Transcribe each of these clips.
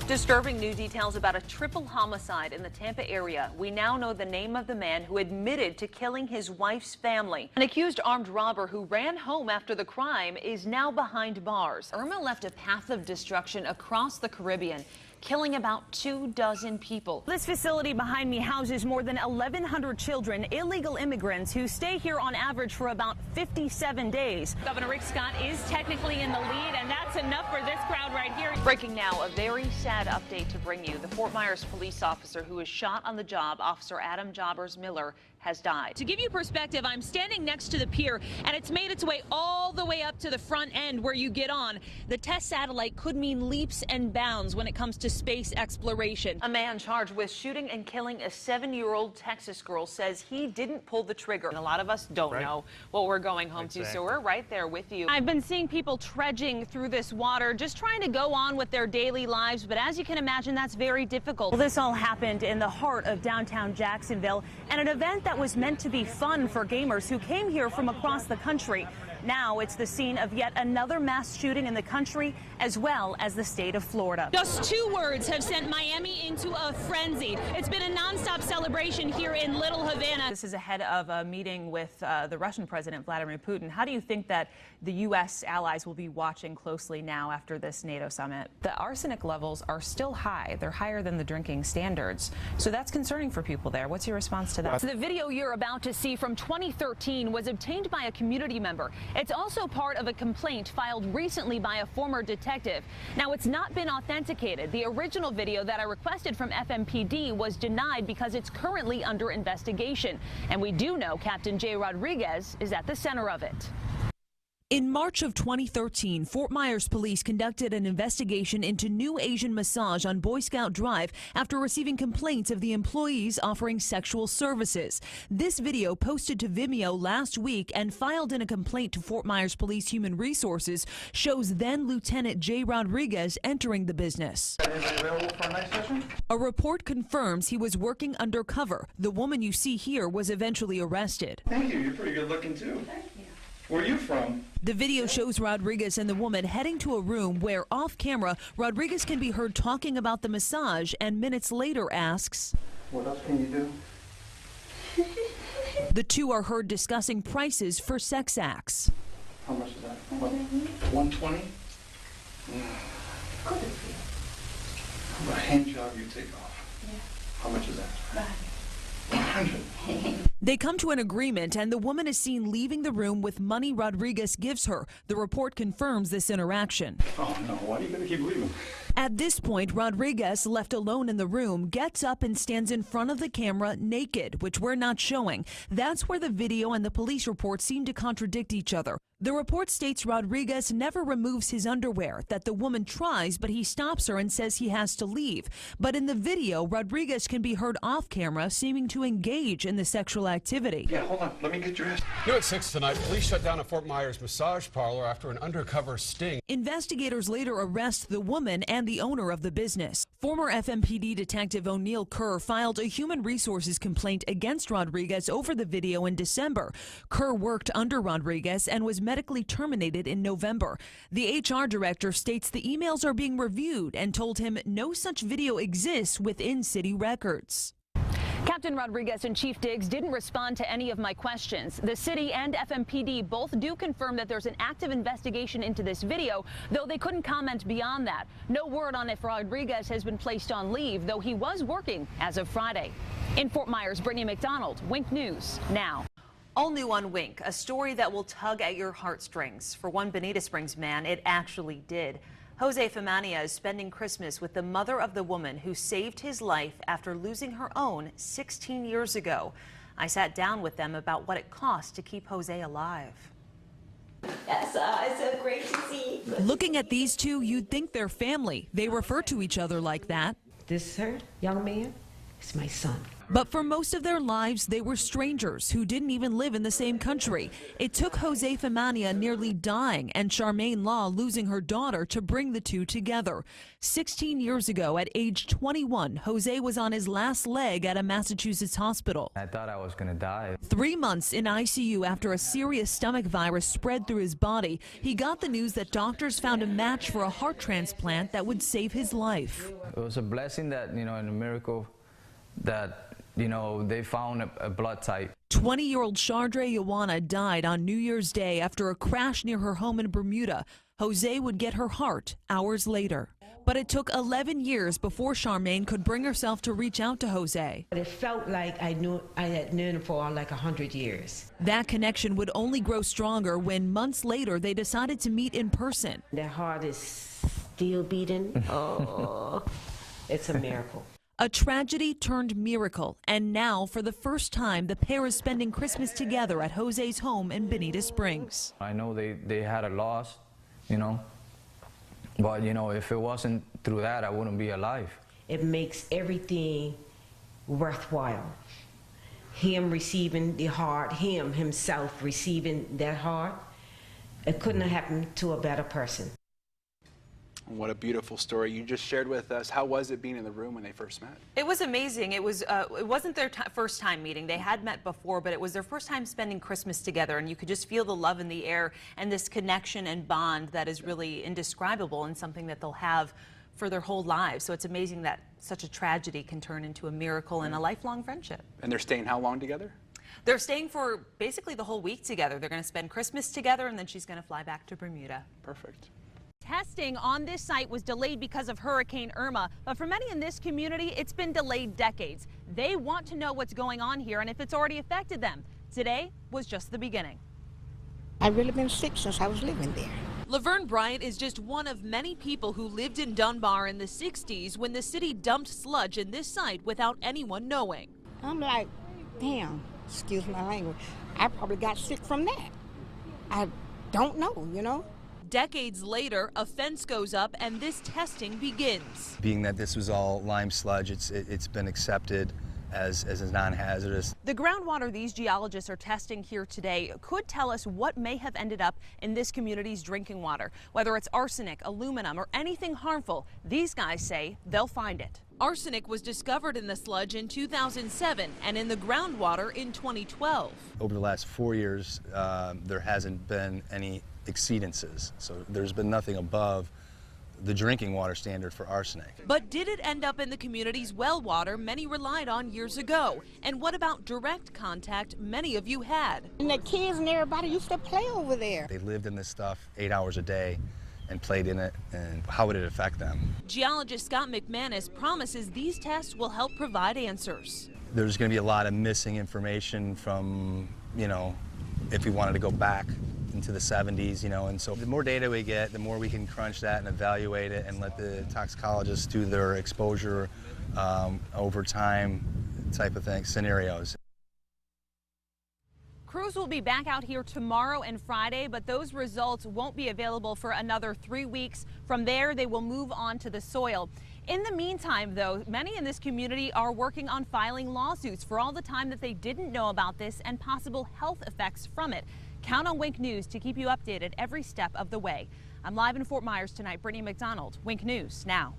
Disturbing new details about a triple homicide in the Tampa area. We now know the name of the man who admitted to killing his wife's family. An accused armed robber who ran home after the crime is now behind bars. Irma left a path of destruction across the Caribbean, killing about 24 people. This facility behind me houses more than 1,100 children, illegal immigrants who stay here on average for about 57 days. Governor Rick Scott is technically in the lead, and that's enough for this crowd right here. Breaking now, a very sad update to bring you. The Fort Myers police officer who was shot on the job, Officer Adam Jobbers Miller, has died. To give you perspective, I'm standing next to the pier, and it's made its way all the way up to the front end where you get on. The test satellite could mean leaps and bounds when it comes to space exploration. A man charged with shooting and killing a 7-year-old Texas girl says he didn't pull the trigger. And a lot of us don't know what we're going home to, so we're right there with you. I've been seeing people trudging through this water, just trying to go on with their daily lives, but as you can imagine, that's very difficult. Well, this all happened in the heart of downtown Jacksonville, and an event that was meant to be fun for gamers who came here from across the country. Now it's the scene of yet another mass shooting in the country, as well as the state of Florida. Just 2 words have sent Miami into a frenzy. It's been a nonstop celebration here in Little Havana. This is ahead of a meeting with the Russian President Vladimir Putin. How do you think that the U.S. allies will be watching closely now after this NATO summit? The arsenic levels are still high. They're higher than the drinking standards. So that's concerning for people there. What's your response to that? The video you're about to see from 2013 was obtained by a community member. It's also part of a complaint filed recently by a former detective. Now, it's not been authenticated. The original video that I requested from FMPD was denied because it's currently under investigation. And we do know Captain Jay Rodriguez is at the center of it. In March of 2013, Fort Myers police conducted an investigation into New Asian Massage on Boy Scout Drive after receiving complaints of the employees offering sexual services. This video posted to Vimeo last week and filed in a complaint to Fort Myers Police Human Resources shows then Lieutenant Jay Rodriguez entering the business. Is it available for a night session? A report confirms he was working undercover. The woman you see here was eventually arrested. Thank you. You're pretty good looking too. Thank you. Where are you from? The video shows Rodriguez and the woman heading to a room where, off camera, Rodriguez can be heard talking about the massage and minutes later asks, "What else can you do?" The two are heard discussing prices for sex acts. How much is that? What? 120? How about a hand job you take off? Yeah. How much is that? 100. They come to an agreement, and the woman is seen leaving the room with money Rodriguez gives her. The report confirms this interaction. Oh no, why are you going to keep leaving? At this point, Rodriguez, left alone in the room, gets up and stands in front of the camera naked, which we're not showing. That's where the video and the police report seem to contradict each other. The report states Rodriguez never removes his underwear, that the woman tries, but he stops her and says he has to leave. But in the video, Rodriguez can be heard off camera seeming to engage in the sexual activity. Yeah, hold on. Let me get dressed. New at 6 tonight, police shut down a Fort Myers massage parlor after an undercover sting. Investigators later arrest the woman and the owner of the business. Former FMPD Detective O'Neill Kerr filed a human resources complaint against Rodriguez over the video in December. Kerr worked under Rodriguez and was medically terminated in November. The HR director states the emails are being reviewed and told him no such video exists within city records. Captain Rodriguez and Chief Diggs didn't respond to any of my questions. The city and FMPD both do confirm that there's an active investigation into this video, though they couldn't comment beyond that. No word on if Rodriguez has been placed on leave, though he was working as of Friday. In Fort Myers, Britni McDonald, Wink News Now. All new on Wink, a story that will tug at your heartstrings. For one Bonita Springs man, it actually did. Jose Femania is spending Christmas with the mother of the woman who saved his life after losing her own 16 years ago. I sat down with them about what it cost to keep Jose alive. Yes, it's so great to see. Looking at these two, you'd think they're family. They refer to each other like that. This, sir, young man, is my son. But for most of their lives, they were strangers who didn't even live in the same country. It took Jose Femania nearly dying and Charmaine Law losing her daughter to bring the two together. 16 years ago, at age 21, Jose was on his last leg at a Massachusetts hospital. I thought I was going to die. 3 months in ICU after a serious stomach virus spread through his body, he got the news that doctors found a match for a heart transplant that would save his life. It was a blessing that, and a miracle that, they found a blood type. 20-year-old Chardre Yawana died on New Year's Day after a crash near her home in Bermuda. Jose would get her heart hours later. But it took 11 years before Charmaine could bring herself to reach out to Jose. It felt like I had known him for like 100 years. That connection would only grow stronger when months later they decided to meet in person. Their heart is still beating. Oh, it's a miracle. A tragedy turned miracle, and now, for the first time, the pair is spending Christmas together at Jose's home in Bonita Springs. I know they had a loss, but, if it wasn't through that, I wouldn't be alive. It makes everything worthwhile. Him receiving the heart, him himself receiving that heart, it couldn't have happened to a better person. What a beautiful story you just shared with us. How was it being in the room when they first met? It was amazing. It wasn't their first time meeting. They had met before, but it was their first time spending Christmas together, and you could just feel the love in the air and this connection and bond that is really indescribable and something that they'll have for their whole lives. So it's amazing that such a tragedy can turn into a miracle and a lifelong friendship. And they're staying how long together? They're staying for basically the whole week together. They're going to spend Christmas together, and then she's going to fly back to Bermuda. Perfect. Testing on this site was delayed because of Hurricane Irma, but for many in this community, it's been delayed decades. They want to know what's going on here and if it's already affected them. Today was just the beginning. I've really been sick since I was living there. Laverne Bryant is just one of many people who lived in Dunbar in the 60s when the city dumped sludge in this site without anyone knowing. I'm like, damn, excuse my language, I probably got sick from that. I don't know, Decades later, a fence goes up and this testing begins. Being that this was all lime sludge, it's been accepted as non-hazardous. The groundwater these geologists are testing here today could tell us what may have ended up in this community's drinking water. Whether it's arsenic, aluminum, or anything harmful, these guys say they'll find it. Arsenic was discovered in the sludge in 2007 and in the groundwater in 2012. Over the last 4 years, there hasn't been any exceedances, so there's been nothing above the drinking water standard for arsenic. But did it end up in the community's well water many relied on years ago? And what about direct contact many of you had? And the kids and everybody used to play over there. They lived in this stuff 8 hours a day and played in it, and how would it affect them? Geologist Scott McManus promises these tests will help provide answers. There's going to be a lot of missing information from, if we wanted to go back into the 70s, and so the more data we get, the more we can crunch that and evaluate it and let the toxicologists do their exposure over time type of thing, scenarios. Crews will be back out here tomorrow and Friday, but those results won't be available for another 3 weeks. From there, they will move on to the soil. In the meantime, though, many in this community are working on filing lawsuits for all the time that they didn't know about this and possible health effects from it. Count on Wink News to keep you updated every step of the way. I'm live in Fort Myers tonight. Britni McDonald, Wink News now.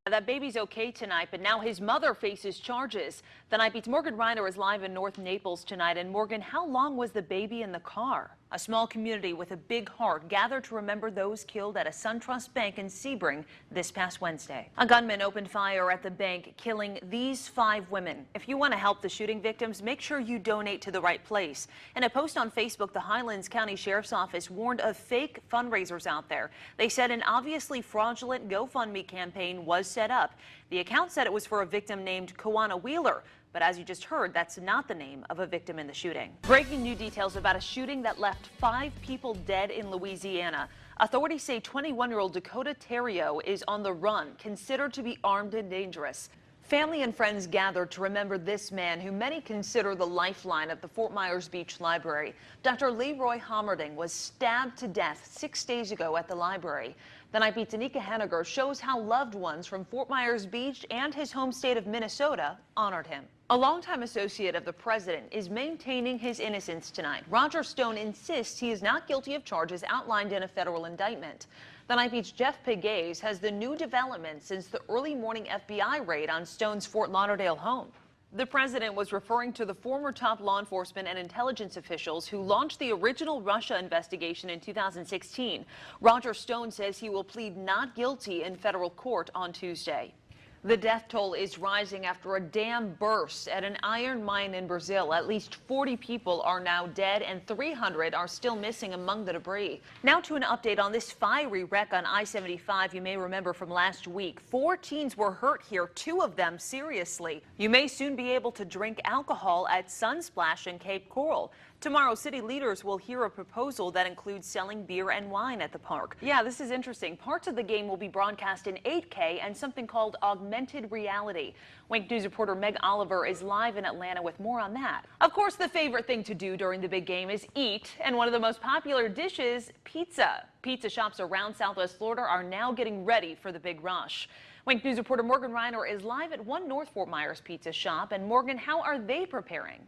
That baby's okay tonight, but now his mother faces charges. The Night Beat's Morgan Reiner is live in North Naples tonight. And Morgan, how long was the baby in the car? A small community with a big heart gathered to remember those killed at a SunTrust bank in Sebring this past Wednesday. A gunman opened fire at the bank, killing these 5 women. If you want to help the shooting victims, make sure you donate to the right place. In a post on Facebook, the Highlands County Sheriff's Office warned of fake fundraisers out there. They said an obviously fraudulent GoFundMe campaign was set up. The account said it was for a victim named Kawana Wheeler. But as you just heard, that's not the name of a victim in the shooting. Breaking new details about a shooting that left 5 people dead in Louisiana. Authorities say 21-year-old Dakota Terrio is on the run, considered to be armed and dangerous. Family and friends gathered to remember this man who many consider the lifeline of the Fort Myers Beach Library. Dr. Leroy Homerding was stabbed to death 6 days ago at the library. The Night Beat's Anika Henniger shows how loved ones from Fort Myers Beach and his home state of Minnesota honored him. A longtime associate of the president is maintaining his innocence tonight. Roger Stone insists he is not guilty of charges outlined in a federal indictment. The Night Beat's Jeff Pegues has the new development since the early morning FBI raid on Stone's Fort Lauderdale home. The president was referring to the former top law enforcement and intelligence officials who launched the original Russia investigation in 2016. Roger Stone says he will plead not guilty in federal court on Tuesday. The death toll is rising after a dam burst at an iron mine in Brazil. At least 40 people are now dead and 300 are still missing among the debris. Now to an update on this fiery wreck on I-75 you may remember from last week. 4 teens were hurt here, 2 of them seriously. You may soon be able to drink alcohol at Sunsplash in Cape Coral. Tomorrow, city leaders will hear a proposal that includes selling beer and wine at the park. Yeah, this is interesting. Parts of the game will be broadcast in 8K and something called augmented reality. Wink News reporter Meg Oliver is live in Atlanta with more on that. Of course, the favorite thing to do during the big game is eat, and one of the most popular dishes, pizza. Pizza shops around Southwest Florida are now getting ready for the big rush. Wink News reporter Morgan Reiner is live at one North Fort Myers pizza shop. And Morgan, how are they preparing?